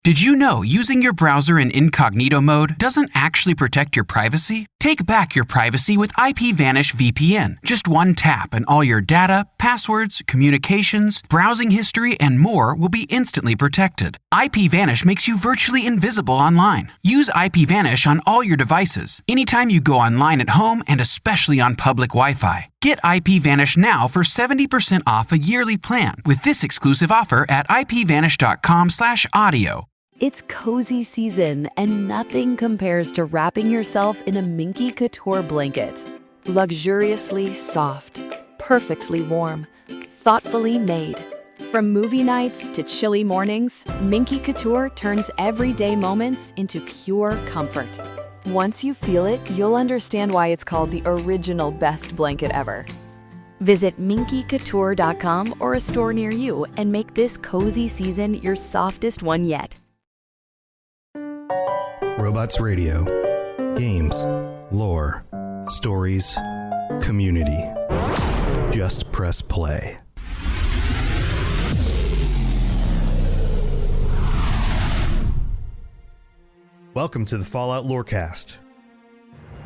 Did you know using your browser in incognito mode doesn't actually protect your privacy? Take back your privacy with IPVanish VPN. Just one tap and all your data, passwords, communications, browsing history, and more will be instantly protected. IPVanish makes you virtually invisible online. Use IPVanish on all your devices, anytime you go online at home and especially on public Wi-Fi. Get IPVanish now for 70% off a yearly plan with this exclusive offer at ipvanish.com/audio. It's cozy season, and nothing compares to wrapping yourself in a Minky Couture blanket. Luxuriously soft, perfectly warm, thoughtfully made. From movie nights to chilly mornings, Minky Couture turns everyday moments into pure comfort. Once you feel it, you'll understand why it's called the original best blanket ever. Visit minkycouture.com or a store near you and make this cozy season your softest one yet. Robots Radio. Games, lore, stories, community. Just press play. Welcome to the Fallout Lorecast,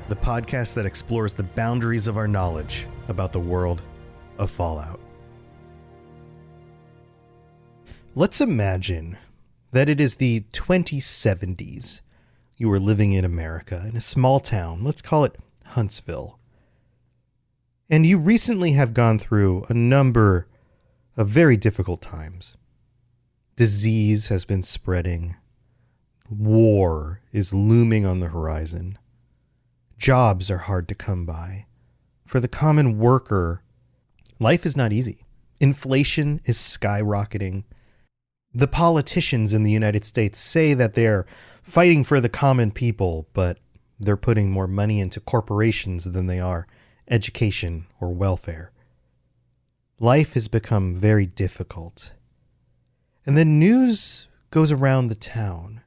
the podcast that explores the boundaries of our knowledge about the world of Fallout. Let's imagine that it is the 2070s. You are living in America, in a small town, let's call it Huntsville. And you recently have gone through a number of very difficult times. Disease has been spreading. War is looming on the horizon. Jobs are hard to come by. For the common worker, life is not easy. Inflation is skyrocketing. The politicians in the United States say that they're fighting for the common people, but they're putting more money into corporations than they are education or welfare. Life has become very difficult. And then news goes around the town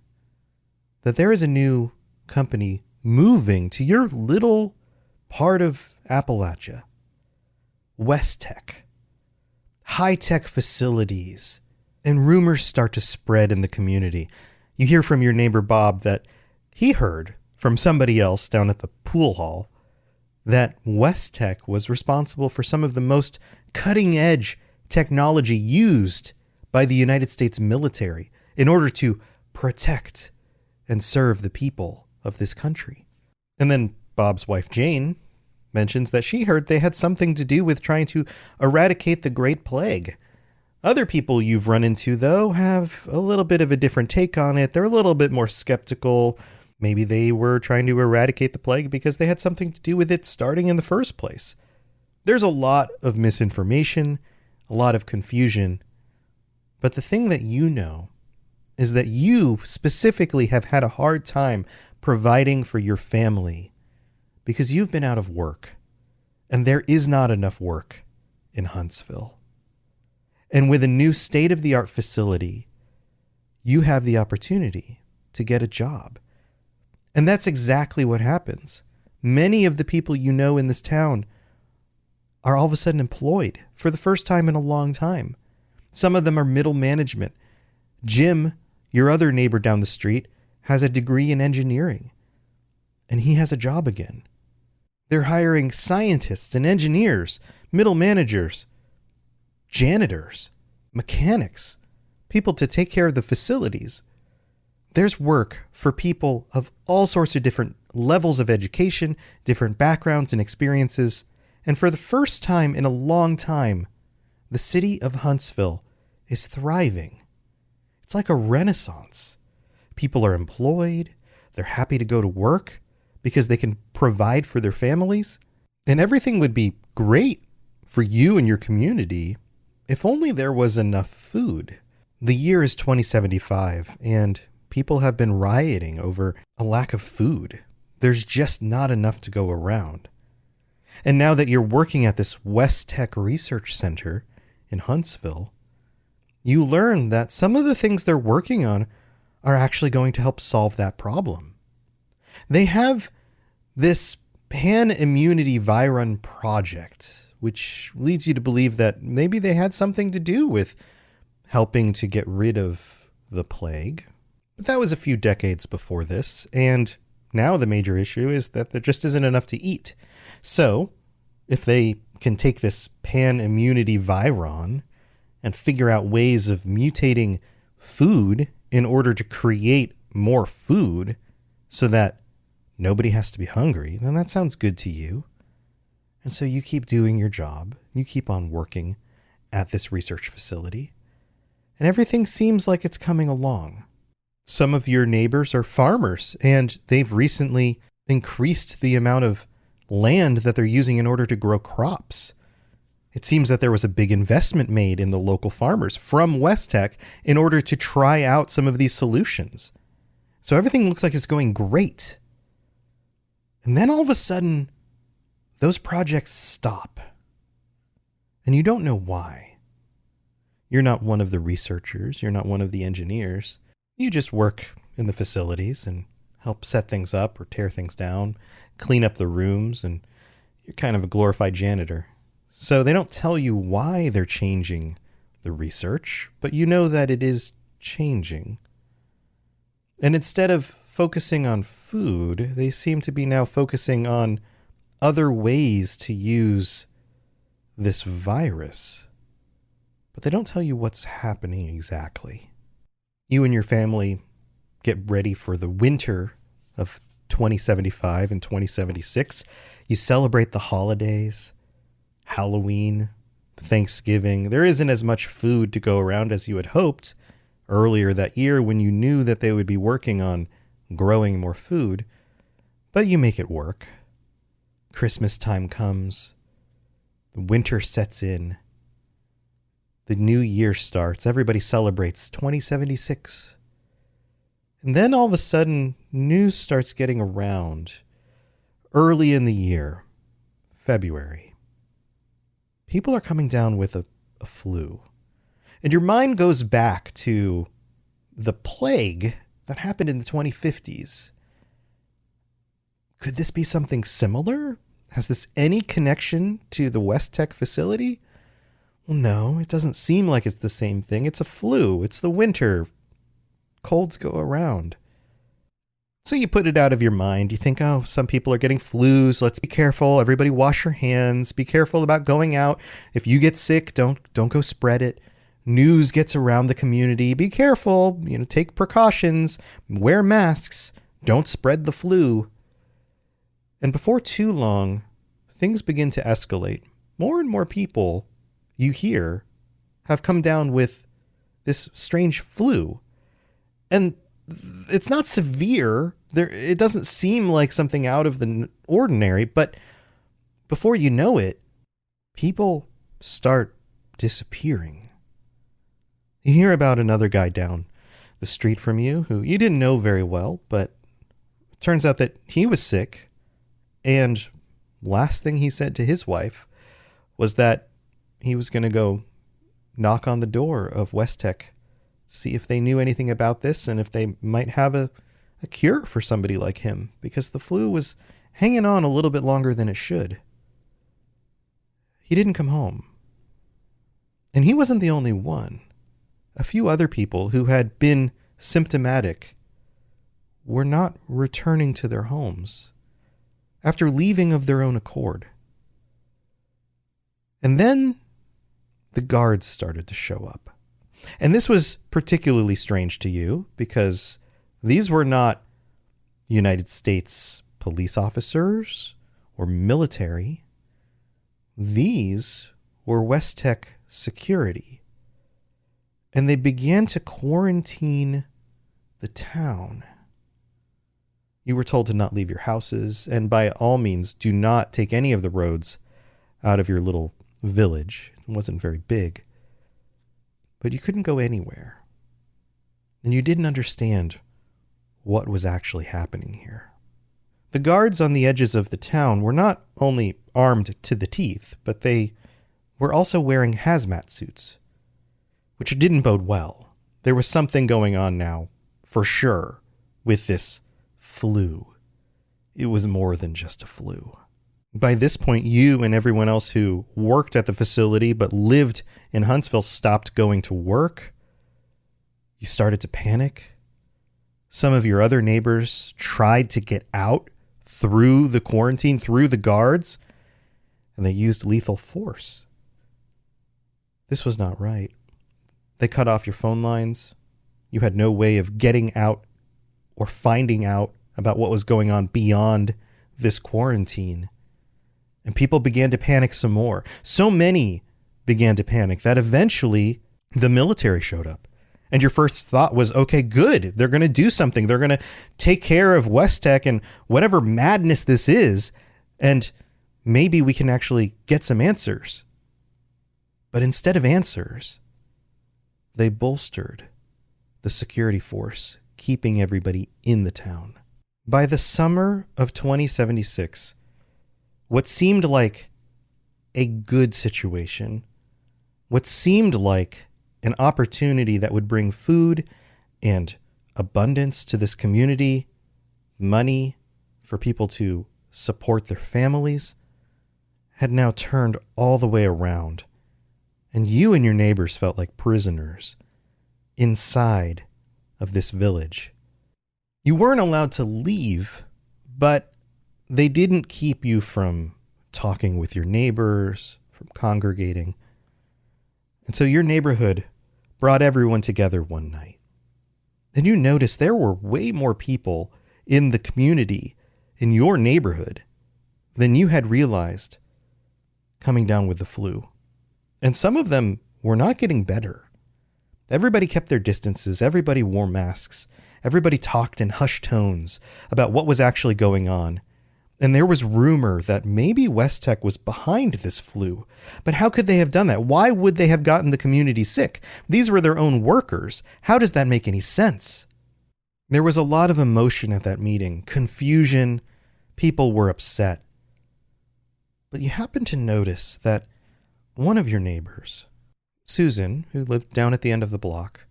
that there is a new company moving to your little part of Appalachia. West Tek. High-tech facilities. And rumors start to spread in the community. You hear from your neighbor Bob that he heard from somebody else down at the pool hall that West Tek was responsible for some of the most cutting-edge technology used by the United States military in order to protect and serve the people of this country. And then Bob's wife Jane mentions that she heard they had something to do with trying to eradicate the Great Plague. Other people you've run into, though, have a little bit of a different take on it. They're a little bit more skeptical. Maybe they were trying to eradicate the plague because they had something to do with it starting in the first place. There's a lot of misinformation, a lot of confusion. But the thing that you know is that you specifically have had a hard time providing for your family because you've been out of work, and there is not enough work in Huntsville. And with a new state-of-the-art facility, you have the opportunity to get a job. And that's exactly what happens. Many of the people you know in this town are all of a sudden employed for the first time in a long time. Some of them are middle management. Jim, your other neighbor down the street, has a degree in engineering, and he has a job again. They're hiring scientists and engineers, middle managers, janitors, mechanics, people to take care of the facilities. There's work for people of all sorts of different levels of education, different backgrounds and experiences. And for the first time in a long time, the city of Huntsville is thriving. It's like a renaissance. People are employed. They're happy to go to work because they can provide for their families. And everything would be great for you and your community if only there was enough food. The year is 2075, and people have been rioting over a lack of food. There's just not enough to go around. And now that you're working at this West Tek Research Center in Huntsville, you learn that some of the things they're working on are actually going to help solve that problem. They have this pan-immunity virus project, which leads you to believe that maybe they had something to do with helping to get rid of the plague. But that was a few decades before this, and now the major issue is that there just isn't enough to eat. So, if they can take this pan-immunity viron and figure out ways of mutating food in order to create more food so that nobody has to be hungry, then that sounds good to you. And so you keep doing your job. You keep on working at this research facility. And everything seems like it's coming along. Some of your neighbors are farmers, and they've recently increased the amount of land that they're using in order to grow crops. It seems that there was a big investment made in the local farmers from West Tek in order to try out some of these solutions. So everything looks like it's going great. And then all of a sudden, those projects stop. And you don't know why. You're not one of the researchers. You're not one of the engineers. You just work in the facilities and help set things up or tear things down, clean up the rooms, and you're kind of a glorified janitor. So they don't tell you why they're changing the research, but you know that it is changing. And instead of focusing on food, they seem to be now focusing on other ways to use this virus. But they don't tell you what's happening exactly. You and your family get ready for the winter of 2075 and 2076. You celebrate the holidays, Halloween, Thanksgiving. There isn't as much food to go around as you had hoped earlier that year when you knew that they would be working on growing more food, but you make it work. Christmas time comes. The winter sets in. The new year starts. Everybody celebrates 2076. And then all of a sudden, news starts getting around. Early in the year, February, people are coming down with a flu. And your mind goes back to the plague that happened in the 2050s. Could this be something similar? Has this any connection to the West Tek facility? Well, no, it doesn't seem like it's the same thing. It's a flu. It's the winter. Colds go around. So you put it out of your mind. You think, oh, some people are getting flus. Let's be careful. Everybody wash your hands. Be careful about going out. If you get sick, don't go spread it. News gets around the community. Be careful. Take precautions. Wear masks. Don't spread the flu. And before too long, things begin to escalate. More and more people you hear have come down with this strange flu. And it's not severe. It doesn't seem like something out of the ordinary, but before you know it, people start disappearing. You hear about another guy down the street from you who you didn't know very well, but it turns out that he was sick, and last thing he said to his wife was that he was going to go knock on the door of West Tek, see if they knew anything about this and if they might have a cure for somebody like him, because the flu was hanging on a little bit longer than it should. He didn't come home. And he wasn't the only one. A few other people who had been symptomatic were not returning to their homes after leaving of their own accord. And then the guards started to show up. And this was particularly strange to you because these were not United States police officers or military. These were West Tek security. And they began to quarantine the town. You were told to not leave your houses, and by all means, do not take any of the roads out of your little village. It wasn't very big. But you couldn't go anywhere. And you didn't understand what was actually happening here. The guards on the edges of the town were not only armed to the teeth, but they were also wearing hazmat suits, which didn't bode well. There was something going on now, for sure, with this flu. It was more than just a flu. By this point, you and everyone else who worked at the facility but lived in Huntsville stopped going to work. You started to panic. Some of your other neighbors tried to get out through the quarantine, through the guards, and they used lethal force. This was not right. They cut off your phone lines. You had no way of getting out or finding out about what was going on beyond this quarantine. And people began to panic some more. So many began to panic that eventually the military showed up. And your first thought was, okay, good. They're going to do something. They're going to take care of West Tek and whatever madness this is. And maybe we can actually get some answers. But instead of answers, they bolstered the security force, keeping everybody in the town. By the summer of 2076, what seemed like a good situation, what seemed like an opportunity that would bring food and abundance to this community, money for people to support their families, had now turned all the way around. And you and your neighbors felt like prisoners inside of this village. You weren't allowed to leave, but they didn't keep you from talking with your neighbors, from congregating. And so your neighborhood brought everyone together one night. And you noticed there were way more people in the community, in your neighborhood, than you had realized coming down with the flu. And some of them were not getting better. Everybody kept their distances. Everybody wore masks. Everybody talked in hushed tones about what was actually going on. And there was rumor that maybe West Tek was behind this flu. But how could they have done that? Why would they have gotten the community sick? These were their own workers. How does that make any sense? There was a lot of emotion at that meeting, confusion. People were upset. But you happened to notice that one of your neighbors, Susan, who lived down at the end of the block,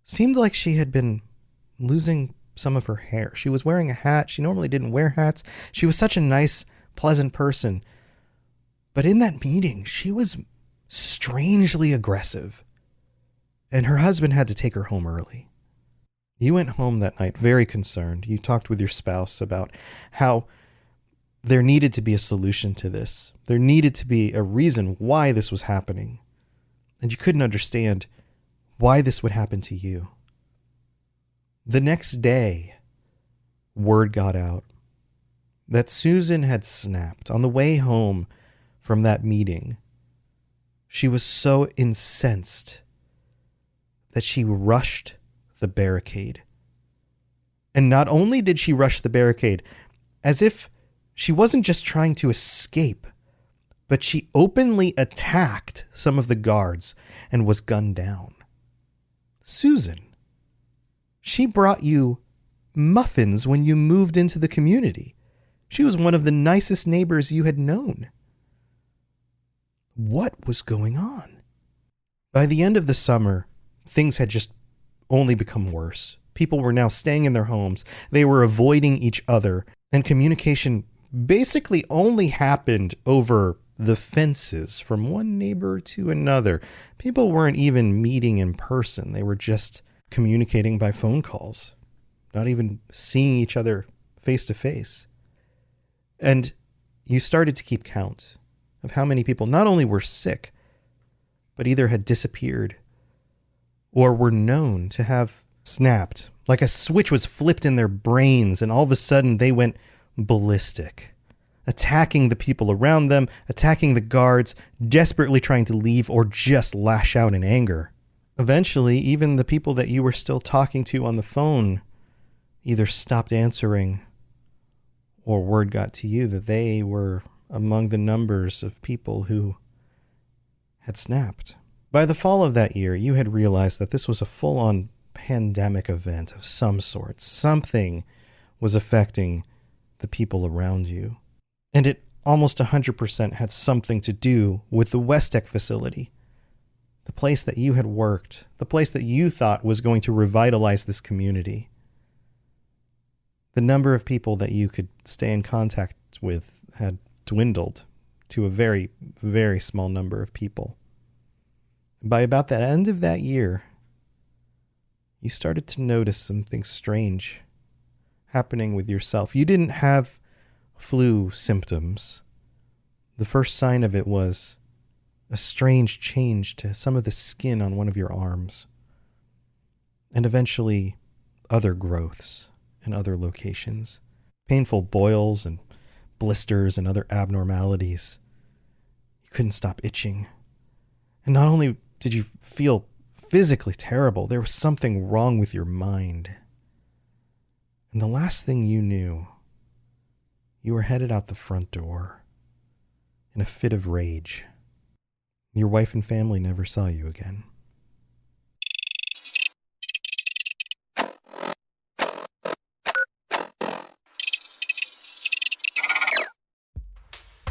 seemed like she had been losing some of her hair. She was wearing a hat. She normally didn't wear hats. She was such a nice, pleasant person. But in that meeting, she was strangely aggressive. And her husband had to take her home early. You went home that night very concerned. You talked with your spouse about how there needed to be a solution to this. There needed to be a reason why this was happening. And you couldn't understand why this would happen to you. The next day, word got out that Susan had snapped on the way home from that meeting. She was so incensed that she rushed the barricade. And not only did she rush the barricade, as if she wasn't just trying to escape, but she openly attacked some of the guards and was gunned down. Susan, she brought you muffins when you moved into the community. She was one of the nicest neighbors you had known. What was going on? By the end of the summer, things had just only become worse. People were now staying in their homes. They were avoiding each other, and communication basically only happened over the fences from one neighbor to another. People weren't even meeting in person. They were just communicating by phone calls, not even seeing each other face to face. And you started to keep count of how many people not only were sick, but either had disappeared or were known to have snapped, like a switch was flipped in their brains, and all of a sudden they went ballistic, attacking the people around them, attacking the guards, desperately trying to leave or just lash out in anger. Eventually, even the people that you were still talking to on the phone either stopped answering, or word got to you that they were among the numbers of people who had snapped. By the fall of that year, you had realized that this was a full-on pandemic event of some sort. Something was affecting the people around you. And it almost 100% had something to do with the West Tek facility. The place that you had worked, the place that you thought was going to revitalize this community. The number of people that you could stay in contact with had dwindled to a very, very small number of people. By about the end of that year, you started to notice something strange happening with yourself. You didn't have flu symptoms. The first sign of it was a strange change to some of the skin on one of your arms, and eventually other growths in other locations, painful boils and blisters and other abnormalities. You couldn't stop itching. And not only did you feel physically terrible, there was something wrong with your mind. And the last thing you knew, you were headed out the front door in a fit of rage. Your wife and family never saw you again.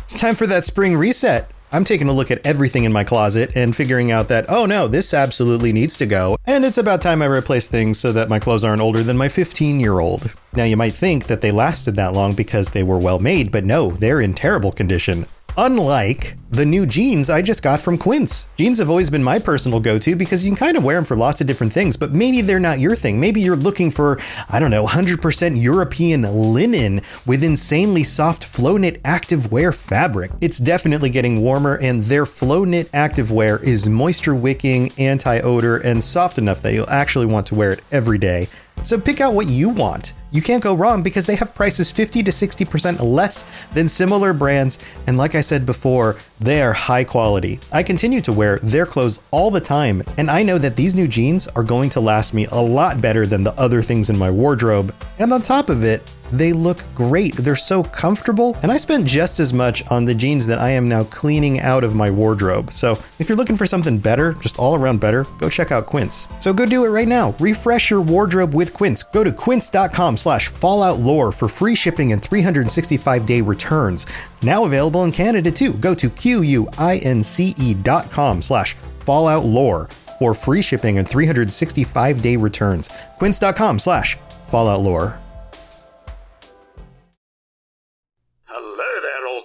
It's time for that spring reset. I'm taking a look at everything in my closet and figuring out that, oh no, this absolutely needs to go. And it's about time I replace things so that my clothes aren't older than my 15-year-old. Now you might think that they lasted that long because they were well made, but no, they're in terrible condition. Unlike the new jeans I just got from Quince. Jeans have always been my personal go-to because you can kind of wear them for lots of different things, but maybe they're not your thing. Maybe you're looking for, 100% European linen with insanely soft flow knit activewear fabric. It's definitely getting warmer, and their flow knit activewear is moisture wicking, anti-odor, and soft enough that you'll actually want to wear it every day. So pick out what you want. You can't go wrong because they have prices 50 to 60% less than similar brands. And like I said before, they are high quality. I continue to wear their clothes all the time, and I know that these new jeans are going to last me a lot better than the other things in my wardrobe. And on top of it, they look great. They're so comfortable. And I spent just as much on the jeans that I am now cleaning out of my wardrobe. So if you're looking for something better, just all around better, go check out Quince. So go do it right now. Refresh your wardrobe with Quince. Go to quince.com/falloutlore for free shipping and 365-day returns. Now available in Canada too. Go to quince.com/falloutlore for free shipping and 365-day returns. Quince.com/falloutlore.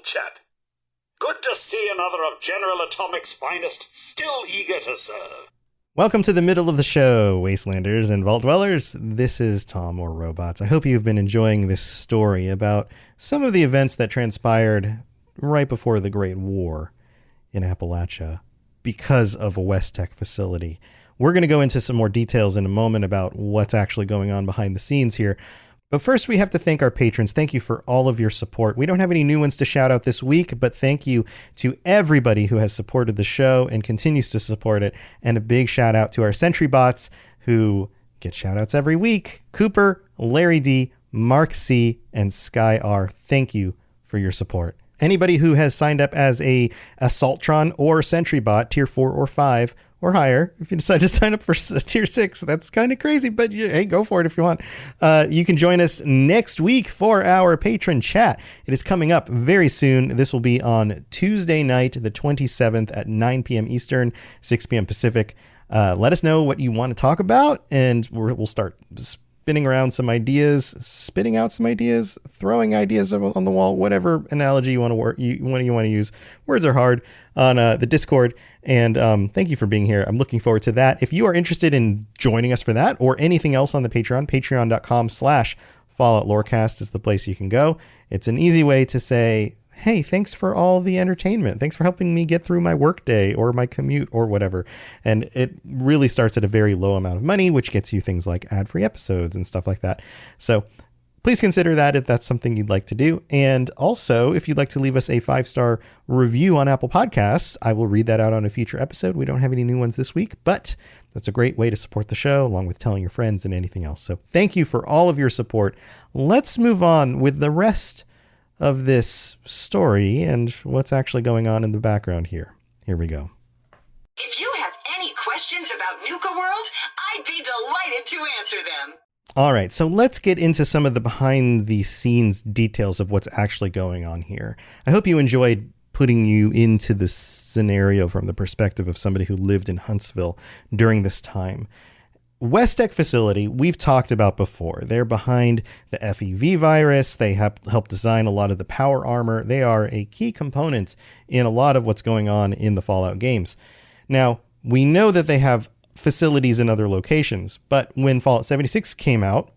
Chap. Good to see another of General Atomic's finest, still eager to serve. Welcome to the middle of the show, Wastelanders and Vault Dwellers. This is Tom or Robots. I hope you've been enjoying this story about some of the events that transpired right before the Great War in Appalachia because of a West Tek facility. We're going to go into some more details in a moment about what's actually going on behind the scenes here. But first, we have to thank our patrons. Thank you for all of your support. We don't have any new ones to shout out this week, but thank you to everybody who has supported the show and continues to support it. And a big shout out to our Sentry bots who get shout outs every week. Cooper, Larry D, Mark C, and Sky R. Thank you for your support. Anybody who has signed up as a Assaultron or Sentry bot, tier 4 or 5, or higher, if you decide to sign up for tier 6, that's kind of crazy, but hey, go for it if you want. You can join us next week for our patron chat. It is coming up very soon. This will be on Tuesday night, the 27th at 9 p.m. Eastern, 6 p.m. Pacific. Let us know what you want to talk about, and we'll start spinning around some ideas, spitting out some ideas, throwing ideas on the wall, whatever analogy you want to use. Words are hard on the Discord. And thank you for being here. I'm looking forward to that. If you are interested in joining us for that or anything else on the Patreon, patreon.com/Fallout Lorecast is the place you can go. It's an easy way to say, hey, thanks for all the entertainment. Thanks for helping me get through my workday or my commute or whatever. And it really starts at a very low amount of money, which gets you things like ad-free episodes and stuff like that. So please consider that if that's something you'd like to do. And also, if you'd like to leave us a 5-star review on Apple Podcasts, I will read that out on a future episode. We don't have any new ones this week, but that's a great way to support the show, along with telling your friends and anything else. So thank you for all of your support. Let's move on with the rest of this story and what's actually going on in the background here. Here we go. If you have any questions about Nuka World, I'd be delighted to answer them. All right, so let's get into some of the behind the scenes details of what's actually going on here. I hope you enjoyed putting you into this scenario from the perspective of somebody who lived in Huntsville during this time. West Tek facility, we've talked about before. They're behind the FEV virus. They helped design a lot of the power armor. They are a key component in a lot of what's going on in the Fallout games. Now, we know that they have facilities in other locations. But when Fallout 76 came out,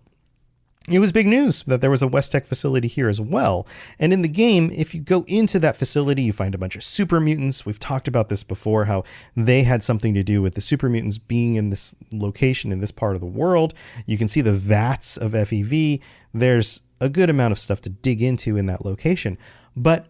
it was big news that there was a West Tek facility here as well. And in the game, if you go into that facility, you find a bunch of super mutants. We've talked about this before, how they had something to do with the super mutants being in this location, in this part of the world. You can see the vats of FEV. There's a good amount of stuff to dig into in that location. But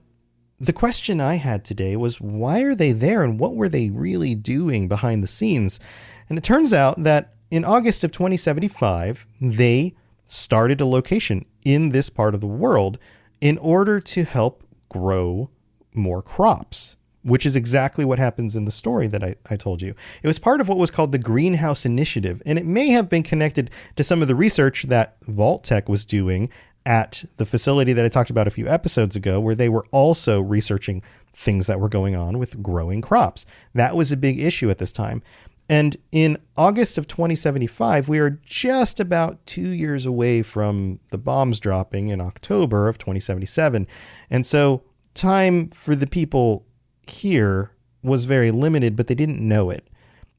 the question I had today was, why are they there and what were they really doing behind the scenes? And it turns out that in August of 2075, they started a location in this part of the world in order to help grow more crops, which is exactly what happens in the story that I told you. It was part of what was called the Greenhouse Initiative, and it may have been connected to some of the research that West Tek was doing at the facility that I talked about a few episodes ago, where they were also researching things that were going on with growing crops. That was a big issue at this time. And in August of 2075, we are just about 2 years away from the bombs dropping in October of 2077. And so time for the people here was very limited, but they didn't know it.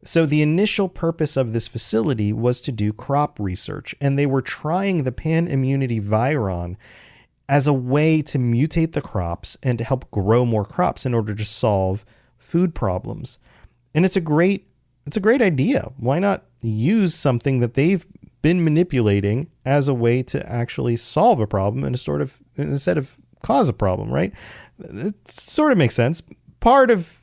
So the initial purpose of this facility was to do crop research, and they were trying the pan-immunity viron as a way to mutate the crops and to help grow more crops in order to solve food problems. And it's a great idea. Why not use something that they've been manipulating as a way to actually solve a problem and instead of cause a problem, right? It sort of makes sense. Part of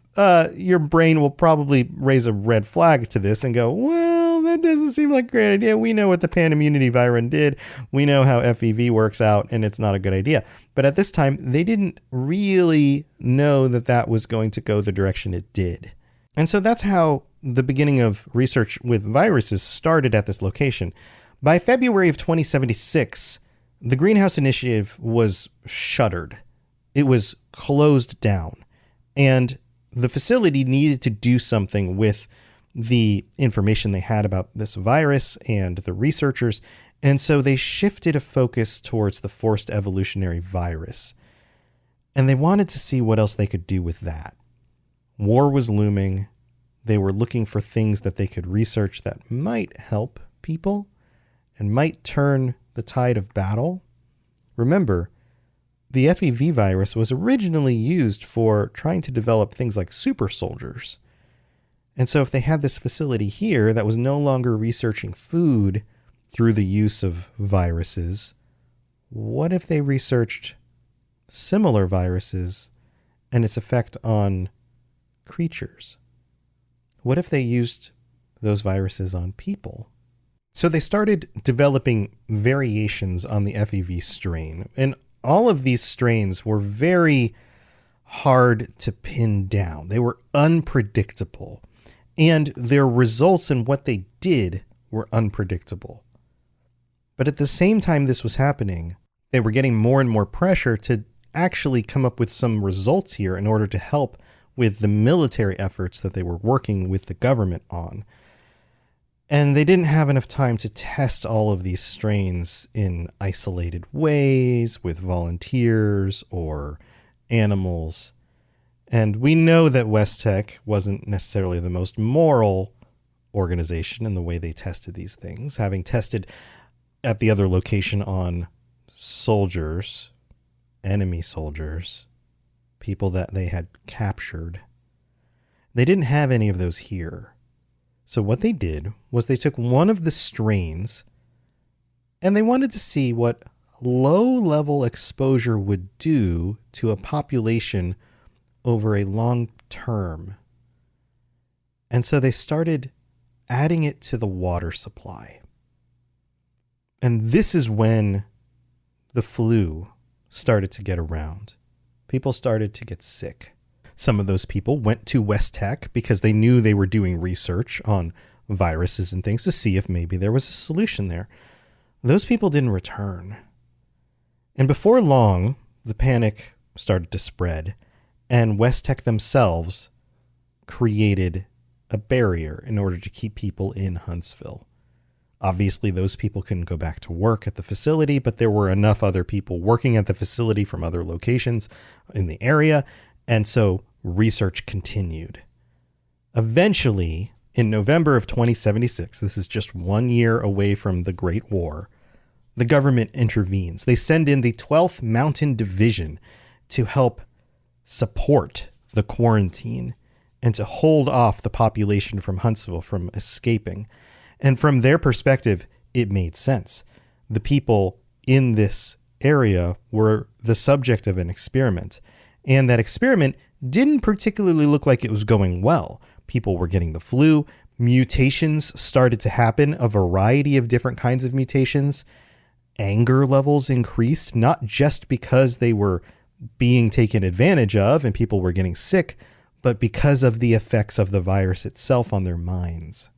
your brain will probably raise a red flag to this and go, well, that doesn't seem like a great idea. We know what the pan-immunity viron did. We know how FEV works out, and it's not a good idea. But at this time, they didn't really know that that was going to go the direction it did. And so that's how the beginning of research with viruses started at this location. By February of 2076, the Greenhouse Initiative was shuttered. It was closed down. And the facility needed to do something with the information they had about this virus and the researchers. And so they shifted a focus towards the forced evolutionary virus. And they wanted to see what else they could do with that. War was looming. They were looking for things that they could research that might help people and might turn the tide of battle. Remember, the FEV virus was originally used for trying to develop things like super soldiers. And so if they had this facility here that was no longer researching food through the use of viruses, what if they researched similar viruses and its effect on creatures? What if they used those viruses on people? So they started developing variations on the FEV strain, and all of these strains were very hard to pin down. They were unpredictable, and their results and what they did were unpredictable. But at the same time this was happening, they were getting more and more pressure to actually come up with some results here in order to help with the military efforts that they were working with the government on. And they didn't have enough time to test all of these strains in isolated ways with volunteers or animals. And we know that West Tek wasn't necessarily the most moral organization in the way they tested these things, having tested at the other location on soldiers, enemy soldiers, people that they had captured. They didn't have any of those here. So what they did was they took one of the strains and they wanted to see what low-level exposure would do to a population over a long term. And so they started adding it to the water supply. And this is when the flu started to get around. People started to get sick. Some of those people went to West Tek because they knew they were doing research on viruses and things to see if maybe there was a solution there. Those people didn't return. And before long, the panic started to spread, and West Tek themselves created a barrier in order to keep people in Huntsville. Obviously, those people couldn't go back to work at the facility, but there were enough other people working at the facility from other locations in the area, and so research continued. Eventually, In November of 2076, this is just 1 year away from the Great War, the government intervenes. They send in the 12th Mountain Division to help support the quarantine and to hold off the population from Huntsville from escaping. And from their perspective, it made sense. The people in this area were the subject of an experiment, and that experiment didn't particularly look like it was going well. People were getting the flu. Mutations started to happen, a variety of different kinds of mutations. Anger levels increased, not just because they were being taken advantage of and people were getting sick, but because of the effects of the virus itself on their minds.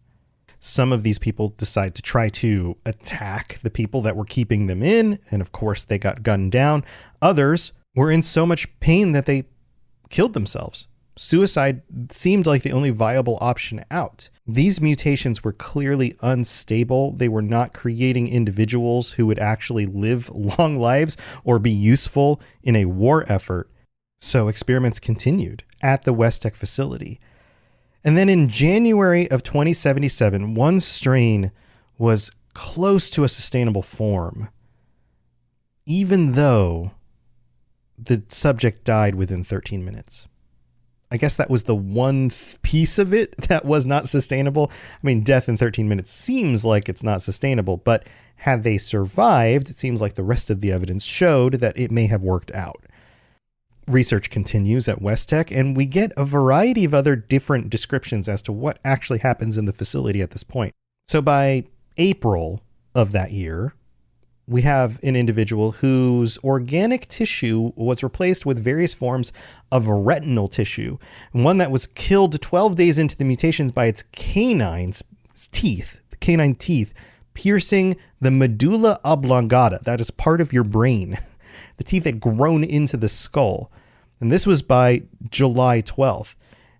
Some of these people decide to try to attack the people that were keeping them in, and of course they got gunned down. Others were in so much pain that they killed themselves. Suicide seemed like the only viable option out. These mutations were clearly unstable. They were not creating individuals who would actually live long lives or be useful in a war effort. So experiments continued at the West Tek facility. And then in January of 2077, one strain was close to a sustainable form, even though the subject died within 13 minutes. I guess that was the one piece of it that was not sustainable. I mean, death in 13 minutes seems like it's not sustainable, but had they survived, it seems like the rest of the evidence showed that it may have worked out. Research continues at West Tek, and we get a variety of other different descriptions as to what actually happens in the facility at this point. So by April of that year, we have an individual whose organic tissue was replaced with various forms of retinal tissue, one that was killed 12 days into the mutations by its canine teeth, piercing the medulla oblongata. That is part of your brain. The teeth had grown into the skull. And this was by July 12th.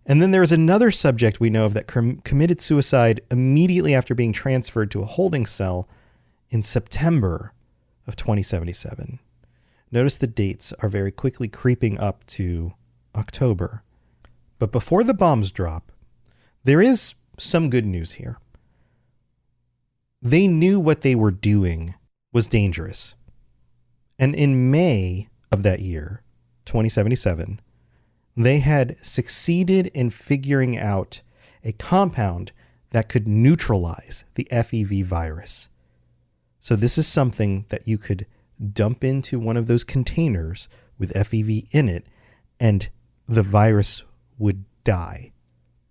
And then there's another subject we know of that committed suicide immediately after being transferred to a holding cell in September of 2077. Notice the dates are very quickly creeping up to October. But before the bombs drop, there is some good news here. They knew what they were doing was dangerous. And in May of that year, 2077, they had succeeded in figuring out a compound that could neutralize the FEV virus. So this is something that you could dump into one of those containers with FEV in it, and the virus would die.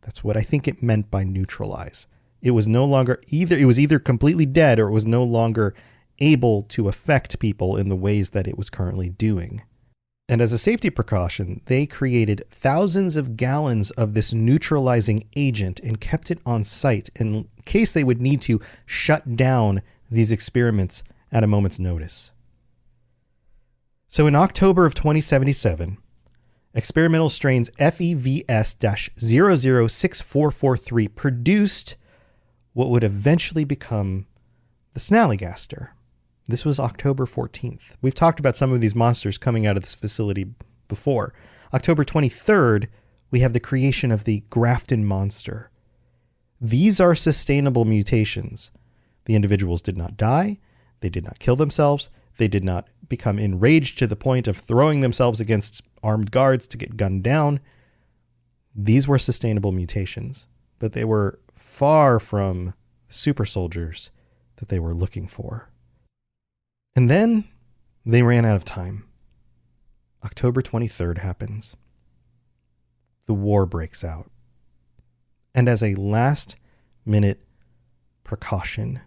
That's what I think it meant by neutralize. It was no longer it was either completely dead or it was no longer able to affect people in the ways that it was currently doing. And as a safety precaution, they created thousands of gallons of this neutralizing agent and kept it on site in case they would need to shut down these experiments at a moment's notice. So in October of 2077, experimental strains FEVS-006443 produced what would eventually become the snallygaster. This was October 14th. We've talked about some of these monsters coming out of this facility before. October 23rd, we have the creation of the Grafton monster. These are sustainable mutations. The individuals did not die. They did not kill themselves. They did not become enraged to the point of throwing themselves against armed guards to get gunned down. These were sustainable mutations, but they were far from the super soldiers that they were looking for. And then they ran out of time. October 23rd happens. The war breaks out. And as a last-minute precaution,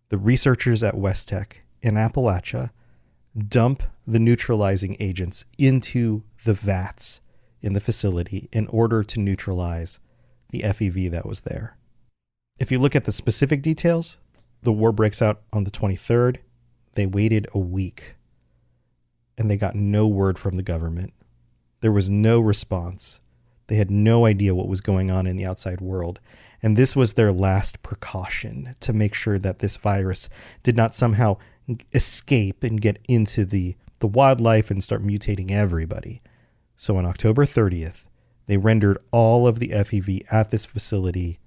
the researchers at West Tek in Appalachia dump the neutralizing agents into the vats in the facility in order to neutralize the FEV that was there. If you look at the specific details, the war breaks out on the 23rd. They waited a week and they got no word from the government. There was no response. They had no idea what was going on in the outside world. And this was their last precaution to make sure that this virus did not somehow escape and get into the wildlife and start mutating everybody. So on October 30th, They rendered all of the FEV at this facility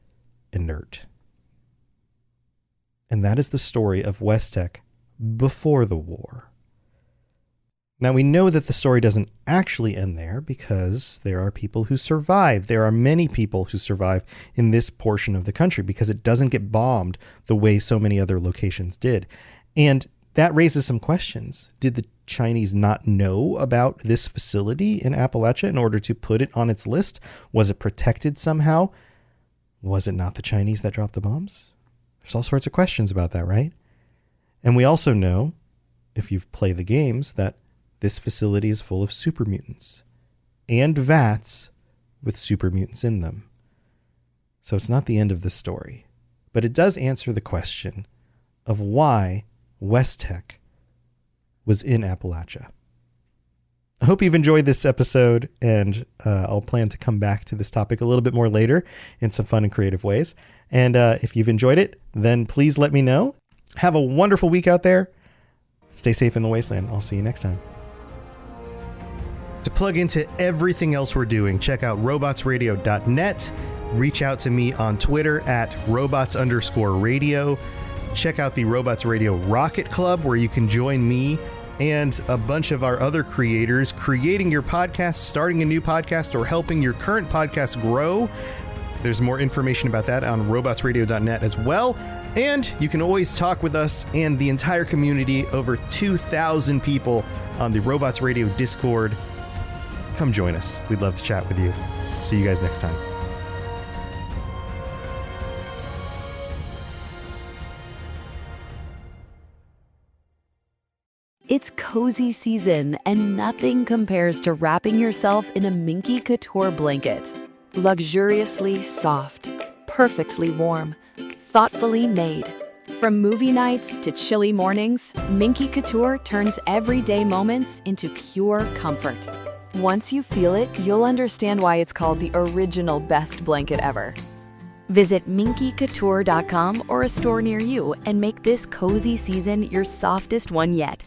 inert. And that is the story of West Tek before the war. Now, we know that the story doesn't actually end there because there are people who survive. There are many people who survive in this portion of the country because it doesn't get bombed the way so many other locations did. And that raises some questions. Did the Chinese not know about this facility in Appalachia in order to put it on its list? Was it protected somehow? Was it not the Chinese that dropped the bombs? There's all sorts of questions about that, right? And we also know, if you've played the games, that this facility is full of super mutants and vats with super mutants in them. So it's not the end of the story, but it does answer the question of why West Tek was in Appalachia. I hope you've enjoyed this episode, and I'll plan to come back to this topic a little bit more later in some fun and creative ways. And if you've enjoyed it, then please let me know. Have a wonderful week out there. Stay safe in the wasteland. I'll see you next time. To plug into everything else we're doing, check out robotsradio.net. Reach out to me on Twitter at robots_radio. Check out the Robots Radio Rocket Club, where you can join me and a bunch of our other creators creating your podcast, starting a new podcast, or helping your current podcast grow. There's more information about that on robotsradio.net as well. And you can always talk with us and the entire community, over 2,000 people on the Robots Radio Discord. Come join us. We'd love to chat with you. See you guys next time. It's cozy season, and nothing compares to wrapping yourself in a Minky Couture blanket. Luxuriously soft, perfectly warm, thoughtfully made. From movie nights to chilly mornings, Minky Couture turns everyday moments into pure comfort. Once you feel it, you'll understand why it's called the original best blanket ever. Visit minkycouture.com or a store near you and make this cozy season your softest one yet.